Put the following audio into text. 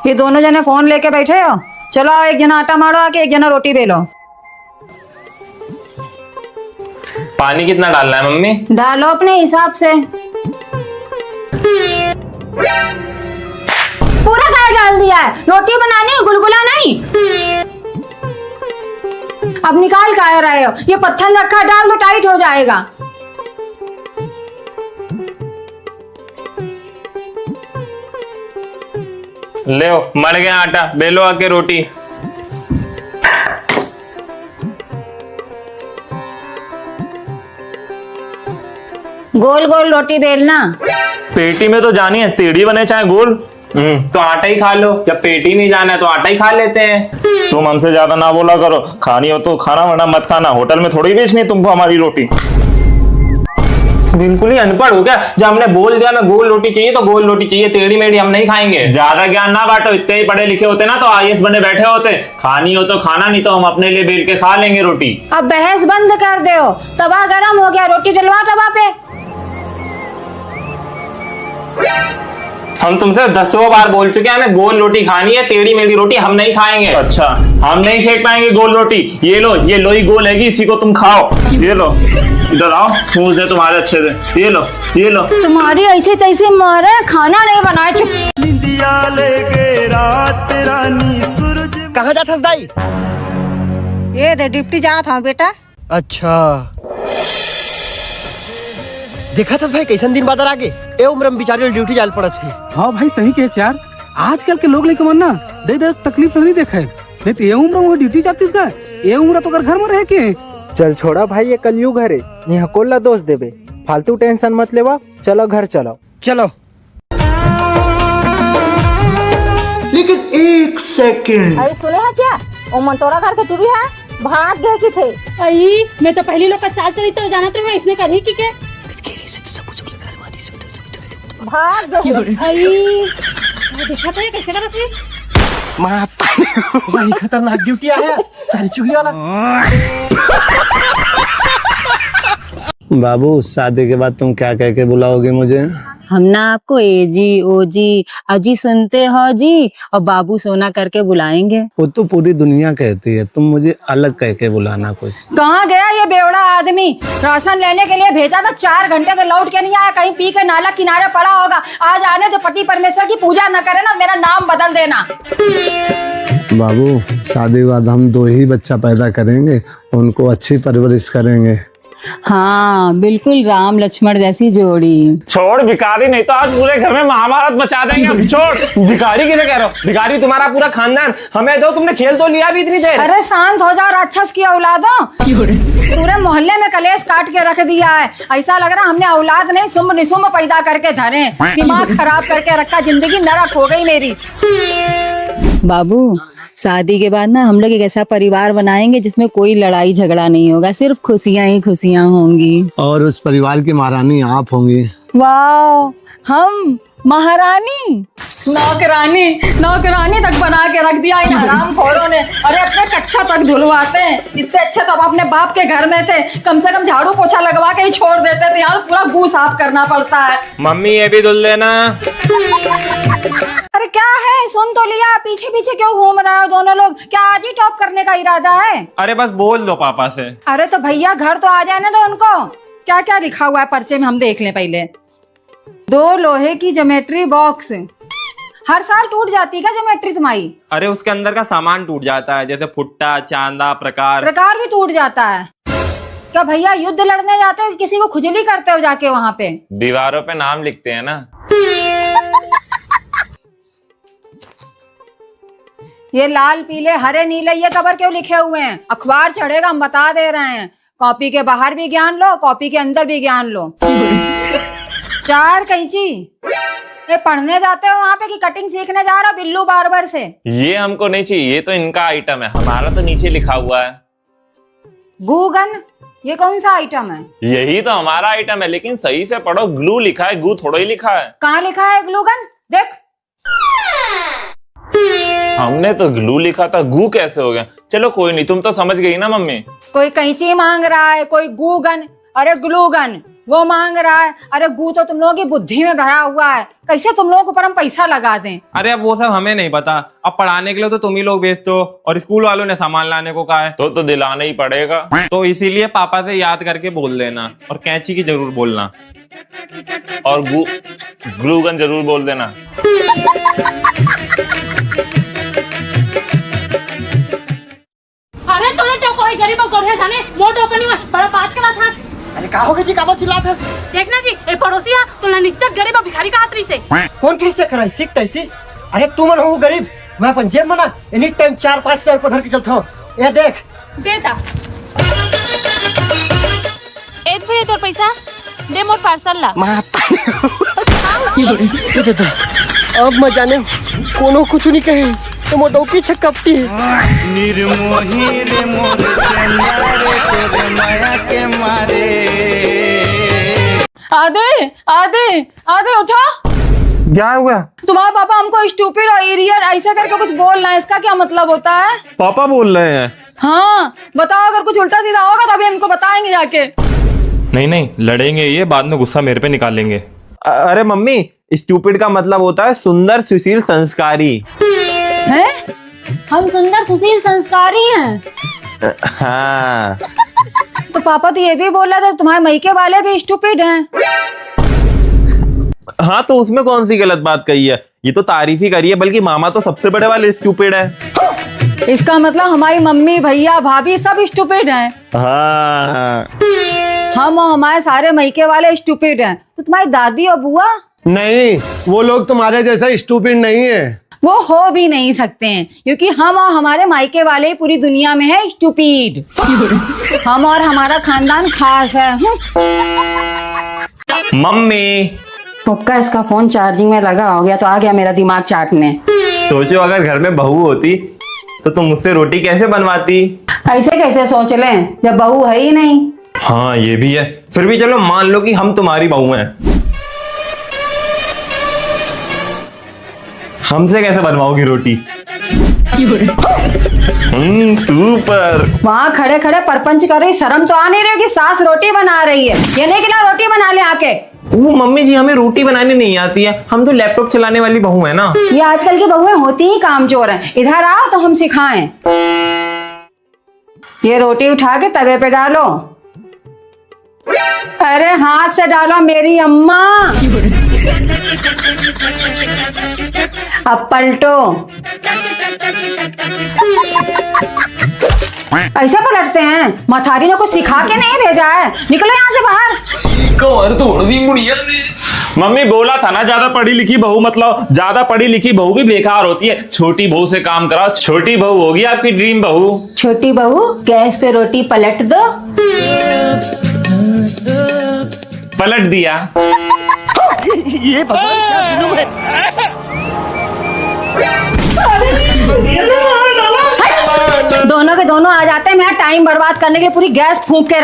ये दोनों जने फोन लेके बैठे हो। चलो एक जना आटा मारो आके, एक जना रोटी बेलो। पानी कितना डालना है मम्मी? डालो अपने हिसाब से। पूरा काय डाल दिया है? रोटी बनानी, गुलगुला नहीं। अब निकाल काय रहे हो? ये पत्थर रखा, डाल दो, टाइट हो जाएगा। ले मर गया आटा, बेलो आके रोटी। गोल गोल रोटी बेलना। पेटी में तो जानी है, टेढ़ी बने चाहे गोल। तो आटा ही खा लो, जब पेटी नहीं जाना है तो आटा ही खा लेते हैं। तुम हमसे ज्यादा ना बोला करो, खानी हो तो खाना वरना मत खाना। होटल में थोड़ी बेचनी है तुमको हमारी रोटी। बिल्कुल ही अनपढ़ हो क्या? जब हमने बोल दिया मैं गोल रोटी चाहिए तो गोल रोटी चाहिए, टेढ़ी मेढ़ी हम नहीं खाएंगे। ज्यादा ज्ञान ना बांटो, इतने ही पढ़े लिखे होते ना तो आईएएस बने बैठे होते। खानी हो तो खाना, नहीं तो हम अपने लिए बेल के खा लेंगे रोटी। अब बहस बंद कर दो। तवा गरम हो गया, रोटी डलवा तवा पे। हम तुमसे 10 बार बोल चुके हैं हमें गोल रोटी खानी है, टेढ़ी मेढ़ी रोटी हम नहीं खाएंगे। अच्छा, हम नहीं सेक पाएंगे गोल रोटी। ये लो, ये लोई गोल हैगी, इसी को तुम खाओ। ये लो, इधर आओ, फूस दे तुम्हारे अच्छे से। ये लो, ये लो। तुम्हारी ऐसी तैसी मारे, खाना नहीं बनाए। कहाँ जात हस दाई? ये दे डिप्टी जात हूँ बेटा। अच्छा, देखा था भाई कैसन दिन बाद आगे ए उम्र में बिचारे ड्यूटी जाल पड़त थी। हाँ भाई सही कहे यार, आजकल के लोग लेके मरना दे दे तकलीफ नहीं देखे। नहीं तो ये उम्र में ड्यूटी जातीस का, ये उम्र तो घर में रह के। चल छोड़ा भाई, ये कलयुग है रे, यहाँ कोल्ला दोष देबे। फालतू टेंशन मत लेवा, चलो घर चलो। चलो। लेकिन एक सेकंड, अरे सुने है क्या? वो मंटोरा घर के तू भी है? भाग गए कि थे? आई मैं तो पहली लोग का चाल चली तो जाना तो मैं इसने करी की के भाग गए। आई देखा था ये कैसे करा थे? भाई खतरनाक ड्यूटी आया, सारी चुगली वाला। बाबू, शादी के बाद तुम क्या कह के बुलाओगे मुझे? हम ना आपको एजी ओजी अजी सुनते हो जी, और बाबू सोना करके बुलाएंगे। वो तो पूरी दुनिया कहती है, तुम मुझे अलग कह के बुलाना कुछ। कहाँ गया ये बेवड़ा आदमी? राशन लेने के लिए भेजा था, 4 घंटे से लौट के नहीं आया। कहीं पी के नाला किनारे पड़ा होगा। आज आने तो पति परमेश्वर की पूजा न करे ना, मेरा नाम बदल देना। बाबू, शादी के बाद हम 2 ही बच्चा पैदा करेंगे, उनको अच्छी परवरिश करेंगे। हाँ बिल्कुल, राम लक्ष्मण जैसी जोड़ी। छोड़ भिखारी, नहीं तो आज पूरे घर में महाभारत मचा देंगे हम। छोड़ भिखारी, किसे कह रहे हो? भिखारी तुम्हारा पूरा खानदान। हमें दो, तुमने खेल तो लिया भी इतनी देर। अरे शांत हो जाओ, राक्षस की औलादो। पूरे मोहल्ले में कलेश काट के रख दिया है। ऐसा लग रहा हमने औलाद नहीं सुम्ब निसुम्ब पैदा करके धरे। दिमाग खराब करके रखा, जिंदगी नरक हो गई मेरी। बाबू, शादी के बाद ना हम लोग एक ऐसा परिवार बनाएंगे जिसमें कोई लड़ाई झगड़ा नहीं होगा, सिर्फ खुशियां ही खुशियां होंगी। और उस परिवार की महारानी आप होंगी। वाह, हम महारानी? नौकरानी, नौकरानी तक बना के रख दिया इन हरामखोरों ने। अरे अपने कच्चा तक धुलवाते हैं, इससे अच्छे तो अपने बाप के घर में थे, कम से कम झाड़ू पोछा लगवा के ही छोड़ देते थे। यहाँ पूरा गू साफ करना पड़ता है। मम्मी ये भी धुल देना। अरे क्या है, सुन तो लिया, पीछे पीछे क्यों घूम रहे हो दोनों लोग? क्या आज ही टॉप करने का इरादा है? अरे बस बोल दो पापा से। अरे तो भैया घर तो आ जाने दो उनको। क्या क्या लिखा हुआ है पर्चे में, हम देख लें पहले। 2 लोहे की ज्योमेट्री बॉक्स। हर साल टूट जाती है क्या ज्योमेट्री तुम्हारी? अरे उसके अंदर का सामान टूट जाता है, जैसे फुट्टा, चांदा, प्रकार भी टूट जाता है क्या? भैया युद्ध लड़ने जाते हो, किसी को खुजली करते हो जाके वहाँ पे? दीवारों पे नाम लिखते हैं ना। ये लाल पीले हरे नीले ये कबर क्यों लिखे हुए हैं? अखबार चढ़ेगा, हम बता दे रहे हैं। कॉपी के बाहर भी ज्ञान लो, कॉपी के अंदर भी ज्ञान लो। 4 कैंची। ये पढ़ने जाते हो वहाँ पे कि कटिंग सीखने जा रहा हो बिल्लू बार्बर से? ये हमको नहीं चाहिए, ये तो इनका आइटम है, हमारा तो नीचे लिखा हुआ है। गूगन, ये कौन सा आइटम है? यही तो हमारा आइटम है, लेकिन सही से पढ़ो, ग्लू लिखा है, गू थोड़ा ही लिखा है। कहाँ लिखा है ग्लूगन? देख। हमने तो ग्लू लिखा था, गू कैसे हो गया? चलो कोई नहीं, तुम तो समझ गई ना मम्मी। कोई कैंची मांग रहा है, कोई गूगन, अरे ग्लूगन। वो मांग रहा है। अरे गू तो तुम लोगों की बुद्धि में भरा हुआ है, कैसे तुम लोगों के ऊपर हम पैसा लगा दें। अरे अब वो सब हमें नहीं पता, अब पढ़ाने के लिए तो तुम ही लोग भेजते हो और स्कूल वालों ने सामान लाने को कहा है, तो दिलाना ही पड़ेगा। तो इसीलिए पापा से याद करके बोल देना और कैंची की जरूर बोलना और ग्लू गन जरूर बोल देना। अरे तूने तो कोई गरीब को गढ़े जाने मोट ओकनी में बड़ा बात करा था। अरे का हो गया जी, काबर चिल्लात है? देखना जी ए पड़ोसिया तुलना निश्चित गरीब भिखारी का हाथरी से कौन कैसे कराई सीख तैसी? अरे तू मन हो गरीब, मैं अपन जेब में ना एनी टाइम 4-5 हजार रुपया धर के चलता हूँ। ये देख देता एक भी तोर पैसा दे मोर पार्सल ला। ये दे दो। अब मैं जाने कोनो कुछ नहीं कहे तो मोटो की छक्कपटी है। निर्मोही रे मोर तेरे माया के मारे। आदे आदे आदे उठो। क्या हुआ? तुम्हारा पापा हमको स्टूपिड और इडियट ऐसा करके कुछ बोल रहा है, इसका क्या मतलब होता है? पापा बोल रहे हैं? हाँ बताओ, अगर कुछ उल्टा सीधा होगा तो अभी हमको बताएंगे जाके। नहीं नहीं लड़ेंगे, ये बाद में गुस्सा मेरे पे निकालेंगे। अरे मम्मी, स्टूपिड का मतलब होता है सुंदर, सुशील, संस्कारी। हैं? हम सुंदर सुशील संस्कारी हैं। हाँ। तो पापा तो ये भी बोला था तुम्हारे मायके वाले भी स्टूपिड हैं। हाँ तो उसमें कौन सी गलत बात कही है? ये तो तारीफ ही करी है, बल्कि मामा तो सबसे बड़े वाले स्टूपिड है। इसका मतलब हमारी मम्मी भैया भाभी सब स्टूपिड हैं। हाँ। हम और हमारे सारे मायके वाले स्टूपिड हैं, तो तुम्हारी दादी और बुआ? नहीं, वो लोग तुम्हारे जैसा स्टूपिड नहीं है। वो हो भी नहीं सकते हैं, क्योंकि हम और हमारे मायके वाले पूरी दुनिया में है स्टूपिड। हम और हमारा खानदान खास है। मम्मी, पक्का इसका फोन चार्जिंग में लगा हो गया तो आ गया मेरा दिमाग चाटने। सोचो अगर घर में बहू होती तो तुम मुझसे रोटी कैसे बनवाती? ऐसे कैसे सोच लें जब बहू है ही नहीं। हाँ ये भी है, फिर भी चलो मान लो कि हम तुम्हारी बहू हैं। हमसे कैसे बनवाओगी रोटी? सुपर। वहाँ खड़े खड़े परपंच कर रही, शर्म तो आ नहीं रही कि सास रोटी बना रही है। ये नहीं कि ना रोटी बना ले आके। वो मम्मी जी, हमें रोटी बनाने नहीं आती है, हम तो लैपटॉप चलाने वाली बहू है ना। ये आजकल की बहुएं होती ही कामचोर हैं। इधर आओ तो हम सिखाएं। ये रोटी उठा के तवे पे डालो। अरे हाथ से डालो मेरी अम्मा। अब पलटो। ऐसे पलटते हैं? मथारी ने कुछ सिखा के नहीं भेजा है। निकलो यहाँ से बाहर। कमर तोड़ दी बुढ़िया ने। मम्मी बोला था ना, ज्यादा पढ़ी लिखी बहू मतलब, ज्यादा पढ़ी लिखी बहू भी बेकार होती है। छोटी बहू से काम कराओ, छोटी बहू होगी आपकी ड्रीम बहू। छोटी बहू गैस पे रोटी पलट दो। पलट दिया। ये भगवान क्या दिनों में। दोनों के दोनों आ जाते हैं, मेरा टाइम बर्बाद करने के लिए पूरी गैस फूंक के